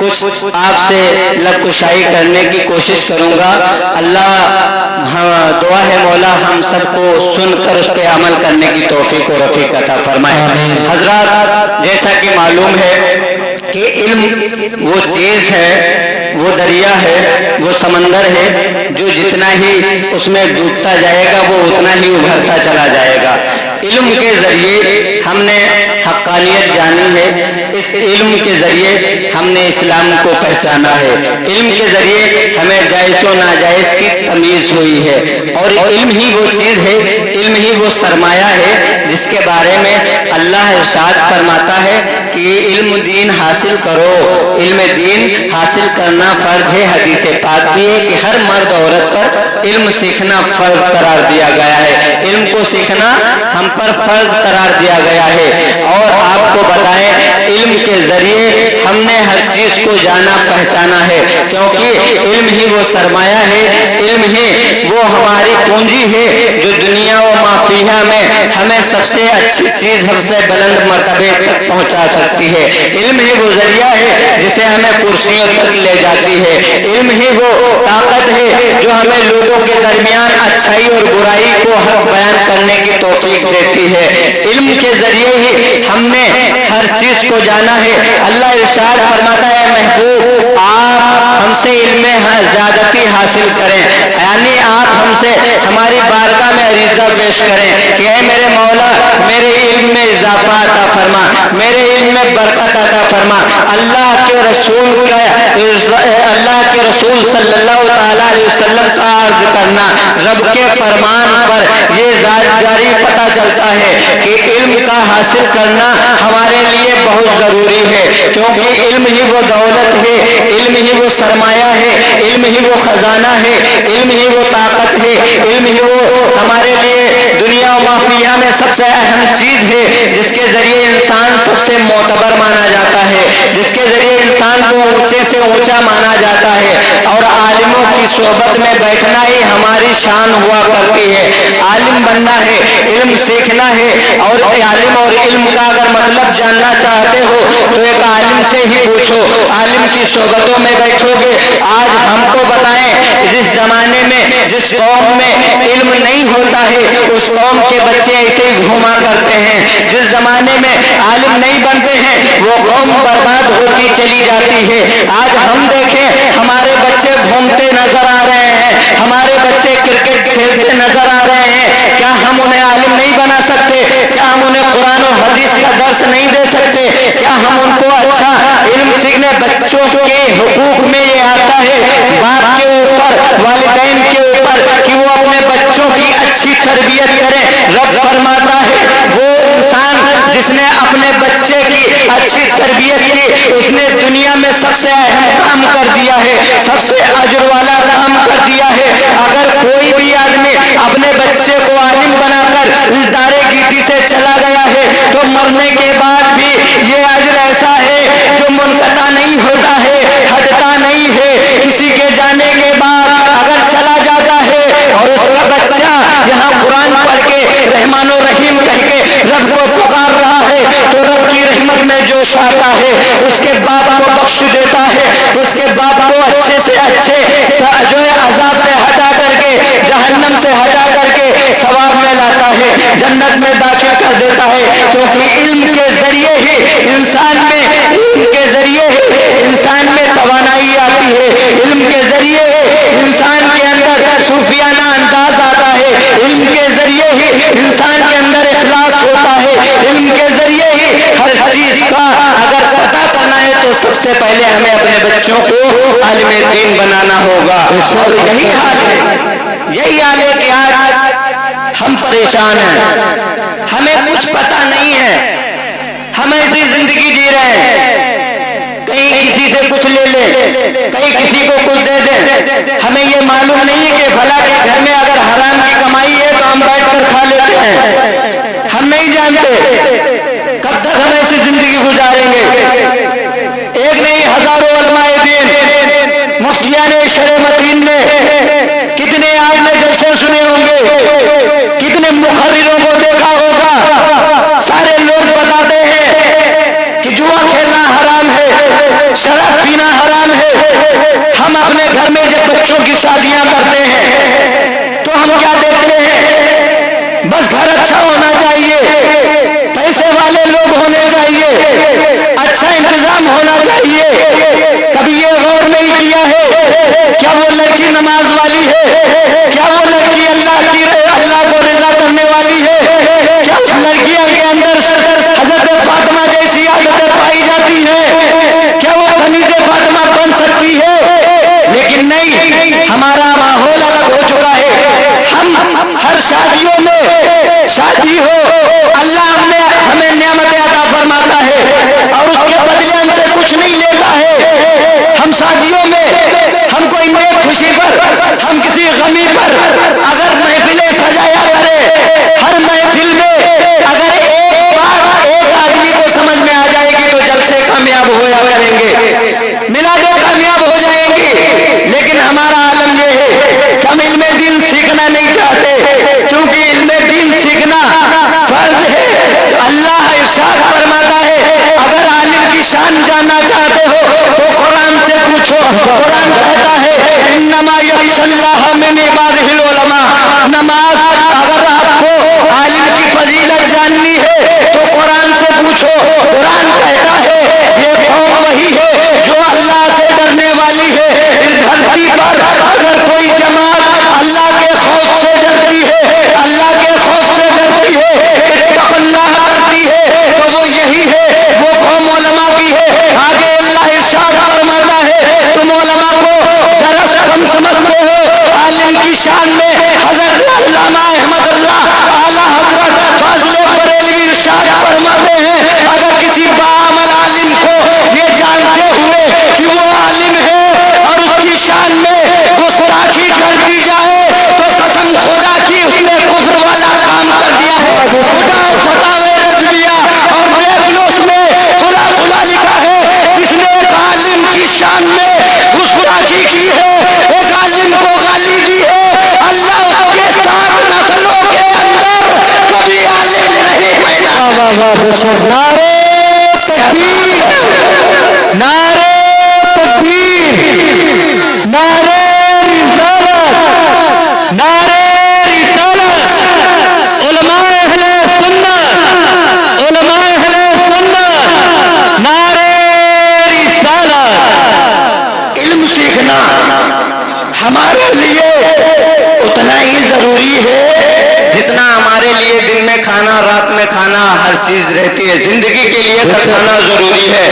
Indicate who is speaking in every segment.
Speaker 1: کچھ آپ سے لب کشائی کرنے کی کوشش کروں گا۔ اللہ دعا ہے مولا ہم سب کو سن کر اس پہ عمل کرنے کی توفیق و رفیق عطا فرمائے۔ حضرات جیسا کہ معلوم ہے کہ علم وہ چیز ہے، وہ دریا ہے، وہ سمندر ہے جو جتنا ہی اس میں ڈوبتا جائے گا وہ اتنا ہی ابھرتا چلا جائے گا۔ علم کے ذریعے ہم نے حقانیت جانی ہے، اس علم کے ذریعے ہم نے اسلام کو پہچانا ہے، علم کے ذریعے ہمیں جائز و ناجائز کی تمیز ہوئی ہے، اور علم ہی وہ چیز ہے، علم ہی وہ سرمایہ ہے جس کے بارے میں اللہ ارشاد فرماتا ہے کہ علم دین حاصل کرو، علم دین حاصل کرنا فرض ہے۔ حدیث پاک بھی ہے کہ ہر مرد عورت پر علم سیکھنا فرض قرار دیا گیا ہے، علم کو سیکھنا ہم پر فرض قرار دیا گیا ہے۔ اور آپ کو بتائیں علم کے ذریعے ہم نے ہر چیز کو جانا پہچانا ہے، کیونکہ علم ہی وہ سرمایہ ہے، علم ہی وہ ہماری پونجی ہے جو دنیا و ما فیہا میں ہمیں سب سے اچھی چیز سب سے بلند مرتبے تک پہنچا سکتی ہے۔ علم ہی وہ ذریعہ ہے جسے ہمیں کرسیوں تک لے جاتی ہے، علم ہی وہ طاقت ہے جو ہمیں لوگوں کے درمیان اچھائی اور برائی کو حق بیان کرنے کی توفیق دیتی ہے۔ علم کے ذریعے ہی ہم نے ہر چیز کو جانا ہے۔ اللہ ارشاد فرماتا ہے محبوب آپ ہم سے علم زیادتی حاصل کریں، یعنی آپ ہم سے ہماری بارگاہ میں عریضہ پیش کریں کہ اے میرے مولا میرے علم میں اضافہ عطا فرما، میرے علم میں برکت عطا فرما۔ اللہ کے رسول صلی اللہ تعالیٰ علیہ وسلم کا عرض کرنا، رب کے فرمان پر یہ جاری پتہ چلتا ہے کہ علم کا حاصل کرنا ہمارے لیے بہت ضروری ہے، کیونکہ علم ہی وہ دولت ہے، علم ہی وہ سرمایہ ہے، علم ہی وہ خزانہ ہے، علم ہی وہ طاقت ہے، علم ہی وہ ہمارے لیے دنیا و ما فیہا میں سب سے اہم چیز ہے جس کے ذریعے انسان سب سے معتبر مانا جاتا ہے، جس کے ذریعے انسان کو اونچے سے اونچا مانا جاتا ہے، اور عالموں کی صحبت میں بیٹھنا ہی ہماری شان ہوا کرتی ہے۔ عالم بننا ہے، علم سیکھنا ہے، اور عالم اور علم کا اگر مطلب جاننا چاہتے ہو تو ایک عالم سے ہی پوچھو، عالم کی صحبتوں میں بیٹھو گے۔ آج ہم کو بتائیں جس زمانے میں جس قوم میں علم نہیں ہوتا ہے اس قوم کے بچے ایسے ہی گھوما کرتے ہیں، جس زمانے میں عالم نہیں بنتے ہیں وہ قوم برباد ہوتی چلی جاتی ہے۔ آج ہم دیکھیں ہمارے بچے گھومتے نظر آ رہے ہیں، ہمارے بچے کرکٹ کھیلتے نظر آ رہے ہیں، کیا ہم انہیں عالم نہیں بنا سکتے؟ کیا ہم انہیں قرآن و حدیث کا درس نہیں دے سکتے؟ کیا ہم ان کو اچھا علم سیکھنے؟ بچوں کے حقوق میں یہ آتا ہے باپ کے اوپر، والدین کے اوپر، کہ وہ اپنے بچوں کی اچھی تربیت کریں۔ رب فرماتا ہے وہ انسان جس نے اپنے بچے کی اچھی تربیت کی اس نے دنیا میں سب سے اہم کام کر دیا ہے، سب سے اجر والا کام کر دیا ہے۔ اگر کوئی بھی آدمی اپنے بچے کو عالم بنا کر اس دارے گیتی سے چلا گیا ہے تو مرنے کے بعد بھی یہ اجر ایسا ہے جو منقطع نہیں ہوتا ہے، ہٹتا نہیں ہے۔ کسی کے جانے کے بعد اگر چلا جاتا ہے اور اس کا بچہ یہاں قرآن پڑھ کے رحمان و رحیم کہہ کے رب کو پکار رہا ہے تو رب کی رحمت میں جوش آتا ہے، اس کے باپ کو بخش دیتا ہے، اس کے باپ کو اچھے سے اچھے جو ہے عذاب سے ہٹا کر کے، جہنم سے ہٹا کر کے ثواب میں لاتا ہے، جنت میں داخل کر دیتا ہے۔ کیونکہ علم کے ذریعے ہی انسان میں توانائی آتی ہے، علم کے ذریعے انسان کے اندر صوفیانہ انداز آتا ہے، علم کے ذریعے ہی انسان کے اندر اخلاص ہوتا ہے، علم کے ذریعے ہی ہر چیز کا اگر پتہ کرنا ہے تو سب سے پہلے ہمیں اپنے بچوں کو عالم دین بنانا ہوگا۔ اور یہی حال ہے کہ آج ہم پریشان ہیں، ہمیں کچھ پتہ نہیں ہے، ہم ایسی زندگی جی رہے ہیں، کہیں کسی سے کچھ لے لیں، کہیں کسی کو کچھ دے دیں، ہمیں یہ معلوم نہیں ہے کہ بھلا کے گھر میں اگر حرام کی کمائی ہے تو ہم بیٹھ کر کھا لیتے ہیں، ہم نہیں جانتے کب تک ہم ایسی زندگی گزاریں گے۔ ایک نہیں ہزاروں علماء دین مفتیان شرع متین نے کتنے آپ نے جلسے سنے ہوں گے، کتنے مقرروں کو دیکھا ہوگا، سارے لوگ بتاتے ہیں کہ جوا کھیلنا حرام ہے، شراب پینا ہم اپنے گھر میں جب بچوں کی شادیاں کرتے ہیں تو ہم کیا دیکھتے ہیں؟ بس گھر اچھا ہونا چاہیے، پیسے والے لوگ ہونے چاہیے، اچھا انتظام ہونا چاہیے۔ کبھی یہ غور نہیں کیا ہے کیا وہ لڑکی نماز والی ہے؟ کیا وہ لڑکی اللہ کو رضا کرنے والی ہے؟ کیا اس لڑکیاں کے اندر حضرت فاطمہ جیسی عادتیں پائی جاتی ہیں؟ کیا وہ خمیز فاطمہ بن سکتی ہے؟ لیکن نہیں، ہمارا ماحول الگ ہو چکا ہے۔ ہم ہر شادیوں میں شادی ہو، اللہ ہمیں نعمتیں عطا فرماتا ہے اور اس کے بدلے ہم سے کچھ نہیں لیتا ہے۔ ہم شادیوں میں ہم کوئی نیک خوشی پر، ہم کسی غمی پر اگر محفلیں سجایا کرے، ہر محفل میں اگر ایک بات ایک آدمی کو سمجھ میں آ جائے گی تو جلسے کامیاب ہویا کریں گے، میلادیں کامیاب ہو جائیں گی۔ لیکن ہمارا عالم یہ ہے کہ ہم علم دین سیکھنا نہیں چاہتے، کیونکہ علم دین سیکھنا فرض ہے۔ اللہ ارشاد فرماتا ہے اگر عالم کی شان جاننا چاہتے ہو تو قرآن سے پوچھو۔ قرآن کہتا ہے انما یخشی اللہ من عبادہ العلماء۔ نماز اگر آپ کو عالم کی فضیلت جاننی ہے تو قرآن سے پوچھو۔ قرآن کہتا ہے یہ قوم وہی ہے جو اللہ سے ڈرنے والی ہے۔ اس دھرتی پر اگر کوئی جماعت اللہ کے خوف سے ڈرتی ہے، اللہ کے خوف سے ڈرتی ہے، اتق اللہ کرتی ہے تو وہ یہی ہے، وہ قوم علماء کی ہے۔ آگے اللہ ارشاد فرماتا ہے تم علماء کو درس کم سمجھتے ہو۔ عالم کی شان میں حضرت علامہ احمد اللہ اعلیٰ حضرت فاضل بریلوی ارشاد فرماتے ہیں اگر کسی باعمل عالم کو یہ جانتے ہوئے کہ وہ عالم ہے اور اس کی شان میں گستاخی کر دی جائے تو قسم خدا کی اس نے کفر والا کام کر دیا ہے۔ خدا فتاوی رضویہ اور دیکھ لو اس میں کھلا لکھا ہے جس نے ایک عالم کی شان میں گستاخی کی ہے، ایک عالم کو گالی دی ہے، اللہ اس کے ساتھ نسلوں کے اندر کبھی عالم نہیں پیدا۔ نعرے تکبیر، نعرے تکبیر، نعرے رسالت، نعرے رسالت، علماء اہل سنت، علماء اہل سنت، نعرے رسالت۔ علم سیکھنا ہمارے لیے اتنا ہی ضروری ہے جتنا ہمارے لیے دن میں کھانا، رات میں کھانا، ہر چیز رہتی ہے۔ زندگی کے لیے کھانا ضروری ہے۔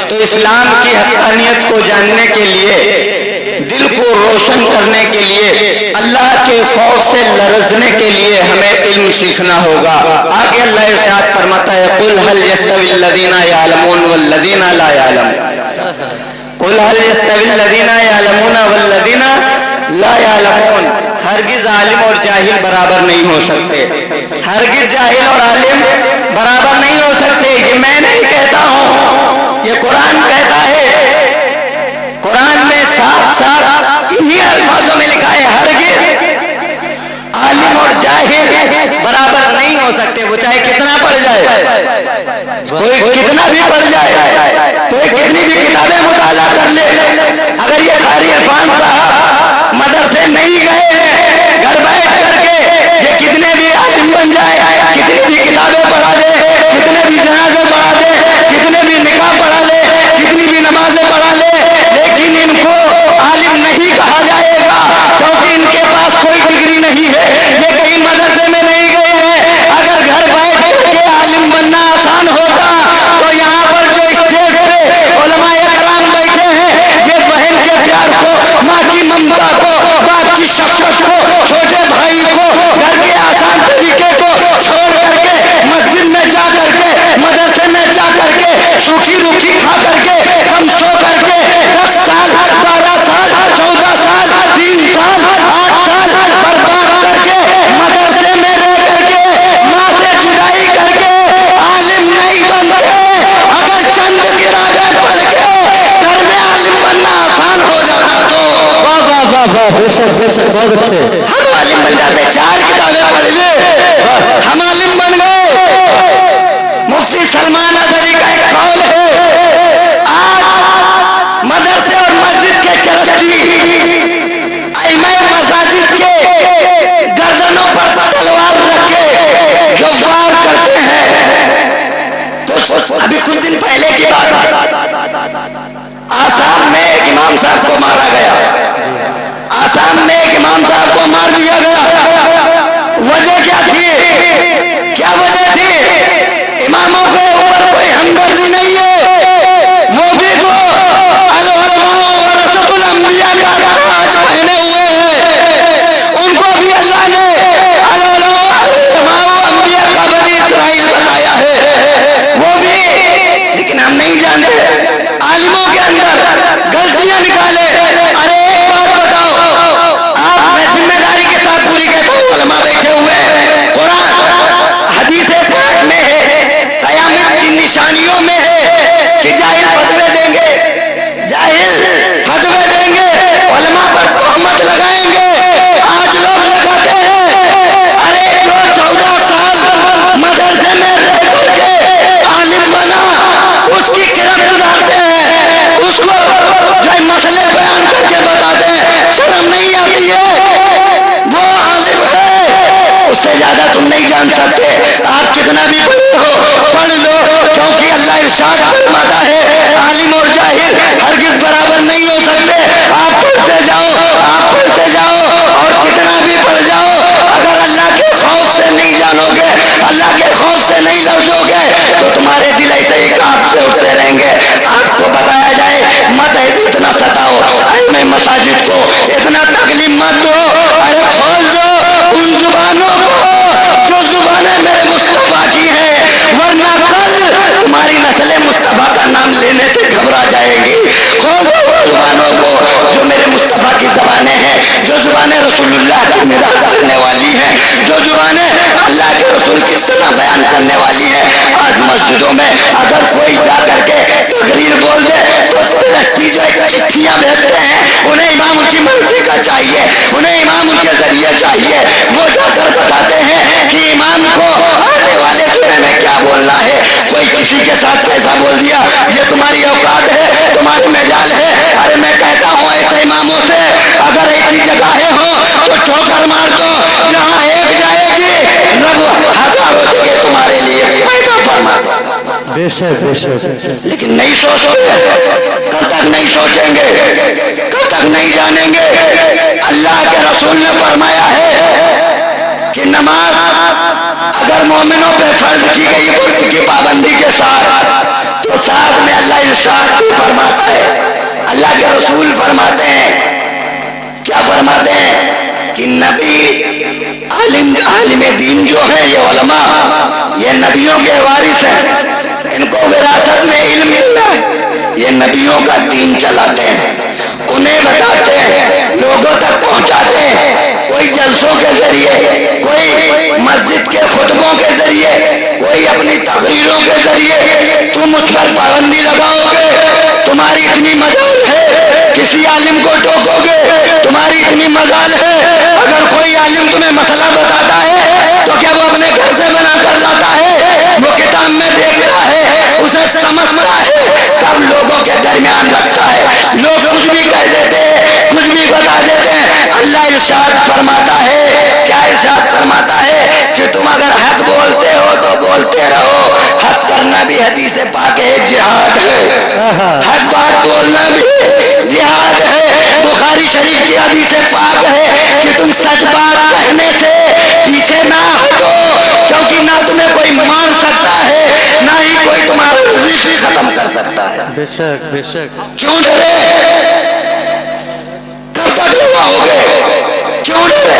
Speaker 1: تو اسلام کی حقانیت کو جاننے کے لیے، دل کو روشن کرنے کے لیے، اللہ کے خوف سے لرزنے کے لیے ہمیں علم سیکھنا ہوگا۔ آگے اللہ ارشاد فرماتا ہے قل هل يستوي الذين يعلمون والذين لا يعلمون، قل هل يستوي الذين يعلمون والذين لا يعلمون۔ ہرگز عالم اور جاہل برابر نہیں ہو سکتے، ہرگز جاہل اور عالم برابر نہیں ہو سکتے۔ یہ میں نہیں کہتا ہوں، یہ قرآن کہتا ہے۔ قرآن میں صاف صاف انہی الفاظوں میں لکھا ہے ہرگز عالم اور جاہل برابر نہیں ہو سکتے، وہ چاہے کتنا پڑھ جائے، کوئی کتنا بھی پڑھ جائے، کوئی کتنی بھی کتابیں مطالعہ کر لے، اگر یہ قاری عرفان صاحب مدرسے نہیں گئے ہیں، گھر بیٹھ کر کے یہ کتنے بھی عالم بن جائے، کتنی بھی کتابیں پڑھا دے، کتنے بھی جنازے پڑھا دے، کتنے بھی نکاح پڑھا لے، کتنی بھی نمازیں پڑھا لے، لیکن ان کو عالم نہیں کہا جائے گا کیونکہ ان کے پاس کوئی ڈگری نہیں ہے، یہ کہیں مدرسے میں نہیں گئے ہیں۔ اگر گھر بیٹھ کر کے عالم بننا آسان ہوتا تو یہاں پر جو اسٹیج پہ علماء کرام بیٹھے ہیں یہ بہن کے پیار کو، ماں کی ممتا کو، باپ کی شفقت کو، چھوٹے بھائی کو، گھر کے آسان طریقے کو چھوڑ کر کے مسجد میں جا کر کے، مدرسے میں جا کر کے، سوکھی روکھی کھا کر کے، کم سو کر کے 10 سال 12 سال 14 سال 3 سال 8 سال برباد کر کے مدرسے میں رہ کر کے ماں سے جدائی کر کے عالم نہیں بنتے۔ اگر چند کتابیں پڑھ کے گھر میں عالم بننا آسان ہو جاتا تو واہ واہ واہ واہ، بے شک بہت اچھے، ہم عالم بن جاتے۔ 4 کتابیں پڑھ لے ہم عالم بن گئے۔ مفتی سلمان اظہری کا ایک قول ہے آج مدرسے اور مسجد کے ابھی کچھ دن پہلے کی بات ہے، آسام میں ایک امام صاحب کو مارا گیا، آسام میں ایک امام صاحب کو مار دیا گیا۔ وجہ کیا تھی؟ کیا وجہ تھی؟ اماموں کے اوپر کوئی ہمدردی نہیں ہے، وہ بھی تو العلماء ورثۃ الانبیاء کا تاج پہنے ہوئے ہیں، ان کو بھی اللہ نے العلماء انبیاء کا بنی اسرائیل بنایا ہے، وہ بھی، لیکن ہم نہیں جانتے عالموں کے اندر غلطیاں نکالے۔ ارے ایک بات بتاؤ، آپ میں ذمہ داری کے ساتھ پوری کہتا ہوں، علماء بیٹھے ہوئے ہیں، قرآن حدیث پاک میں ہے، قیامت کی نشانیوں میں ہے کہ جاہل فتوے دیں گے، جاہل فتوے دیں گے، علماء پر تہمت لگائیں گے۔ آج لوگ لگاتے ہیں، ارے جو 14 سال مدرسے میں رہ کر کے عالم بنا، اس کی کرم اتارتے ہیں، اس کو جو مسئلے بیان کر کے بتاتے ہیں، شرم نہیں آتی ہے؟ وہ عالم ہے، اس سے زیادہ تم نہیں جان سکتے۔ آپ کتنا بھی پڑھے ہو پڑھ لو، کیونکہ اللہ ارشاد فرماتا ہے عالم اور جاہل ہرگز برابر نہیں ہو سکتے۔ آپ پڑھتے جاؤ، آپ پڑھتے جاؤ، اور کتنا بھی پڑھ جاؤ، اگر اللہ کے خوف سے نہیں جانو گے، اللہ کے خوف سے نہیں لرزو گے، تو تمہارے دل ایسے ہی کانپ سے اٹھتے رہیں گے۔ آپ کو بتایا جائے مت اتنا ستاؤ ائمہ مساجد کو، اتنا تکلیف مت دو، ارے کھول دو ان زبانوں کو جو زبانیں میرے مصطفیٰ کی ہیں، ورنہ کل تمہاری نسل مصطفیٰ کا نام لینے سے گھبرا جائے گی۔ کھول دو ان زبانوں کو جو میرے مصطفیٰ کی زبانیں ہیں، جو زبانیں رسول اللہ کی مدح کرنے والی ہیں، جو زبانیں اللہ کے رسول کی ثنا بیان کرنے والی ہیں۔ آج مسجدوں میں اگر کوئی جا کر کے تقریر بول دے تو ٹرسٹی جو ایک چٹھیاں بھیجتے ہیں، انہیں امام ان کی مرضی کا چاہیے، انہیں امام ان کے ذریعے چاہیے، وہ جا کر بتاتے ہیں کہ امام کو آنے والے جمعے میں کیا بولنا ہے۔ کوئی کسی کے ساتھ کیسا بول دیا، یہ تمہاری اوقات ہے، تمہاری مجال ہے۔ ارے میں کہتا ہوں ایسے اماموں سے اگر ایسی جگہیں ہوں تو ٹھوکر مار دو، جہاں ایک جائے گی رب ہزاروں جگہ تمہارے لیے پیدا فرما دے گا۔
Speaker 2: بے شک بے شک،
Speaker 1: لیکن نہیں سوچتے، کب تک نہیں سوچیں گے، کب تک نہیں جانیں گے؟ اللہ کے رسول نے فرمایا ہے کہ نماز اگر مومنوں پہ فرض کی گئی وقت کی پابندی کے ساتھ، تو ساتھ میں اللہ ارشاد بھی فرماتا ہے، اللہ کے رسول فرماتے ہیں، کیا فرماتے ہیں کہ نبی عالم دین جو ہیں، یہ علماء، یہ نبیوں کے وارث ہیں، ان کو وراثت میں علم ملتا ہے، یہ نبیوں کا دین چلاتے ہیں، انہیں بتاتے ہیں، لوگوں تک پہنچاتے ہیں، کوئی جلسوں کے ذریعے، کوئی مسجد کے خطبوں کے ذریعے، کوئی اپنی تقریروں کے ذریعے تم اس پر پابندی لگاؤ گے، تمہاری اتنی مجال ہے کسی عالم کو ٹوکو گے، تمہاری اتنی مجال ہے اگر کوئی عالم تمہیں مسئلہ بتاتا ہے تو کیا وہ اپنے گھر سے بنا کر لاتا ہے؟ وہ کتاب میں دیکھتا ہے، اسے سمجھتا ہے، تب لوگوں کے درمیان رکھتا ہے۔ لوگ کچھ بھی کہہ دیتے ہیں، کچھ بھی بتا دیتے ہیں، اللہ ارشاد فرماتا ہے، کیا ارشاد فرماتا ہے کہ تم اگر حق بولتے ہو تو بولتے رہو، حق کرنا بھی حدیث پاک ہے، جہاد ہے، حق بات بولنا بھی جہاد ہے۔ بخاری شریف کی حدیث پاک ہے کہ تم سچ بات کہنے سے پیچھے نہ ہٹو، کیونکہ نہ تمہیں کوئی مان سکتا ہے، نہ ہی کوئی تمہارا رزق ختم کر سکتا ہے۔
Speaker 2: بے شک بے شک،
Speaker 1: کیوں ڈرے؟ کب تک لگاؤ گے؟ کیوں ڈرے؟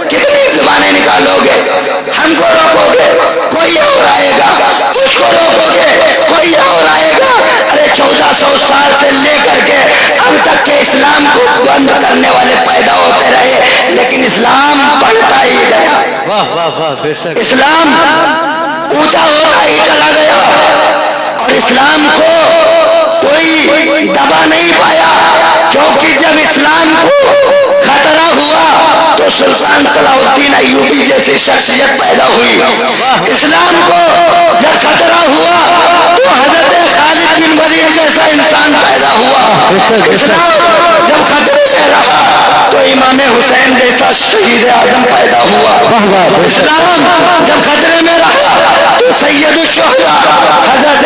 Speaker 1: کتنی زبانیں نکالو گے؟ ہم کو روکو گے، کوئی اور آئے گا، اس کو روکو گے، کوئی اور آئے گا۔ ارے 1400 سال سے لے کر کے اب تک کے اسلام کو بند کرنے والے پیدا ہوتے رہے، لیکن اسلام بڑھتا ہی گیا،
Speaker 2: واہ واہ واہ، بے شک،
Speaker 1: اسلام اونچا ہوتا ہی چلا گیا، اور اسلام کو کوئی دبا نہیں پایا، کیونکہ جب اسلام کو خطرہ ہوا تو سلطان صلاح الدین ایوبی جیسی شخصیت پیدا ہوئی، اسلام کو جب خطرہ ہوا تو حضرت خالد بن ولید جیسا انسان پیدا ہوا، اسلام جب خطرے میں رہا تو امام حسین جیسا شہید اعظم پیدا ہوا، اسلام جب خطرے میں رہا تو سید الشہداء حضرت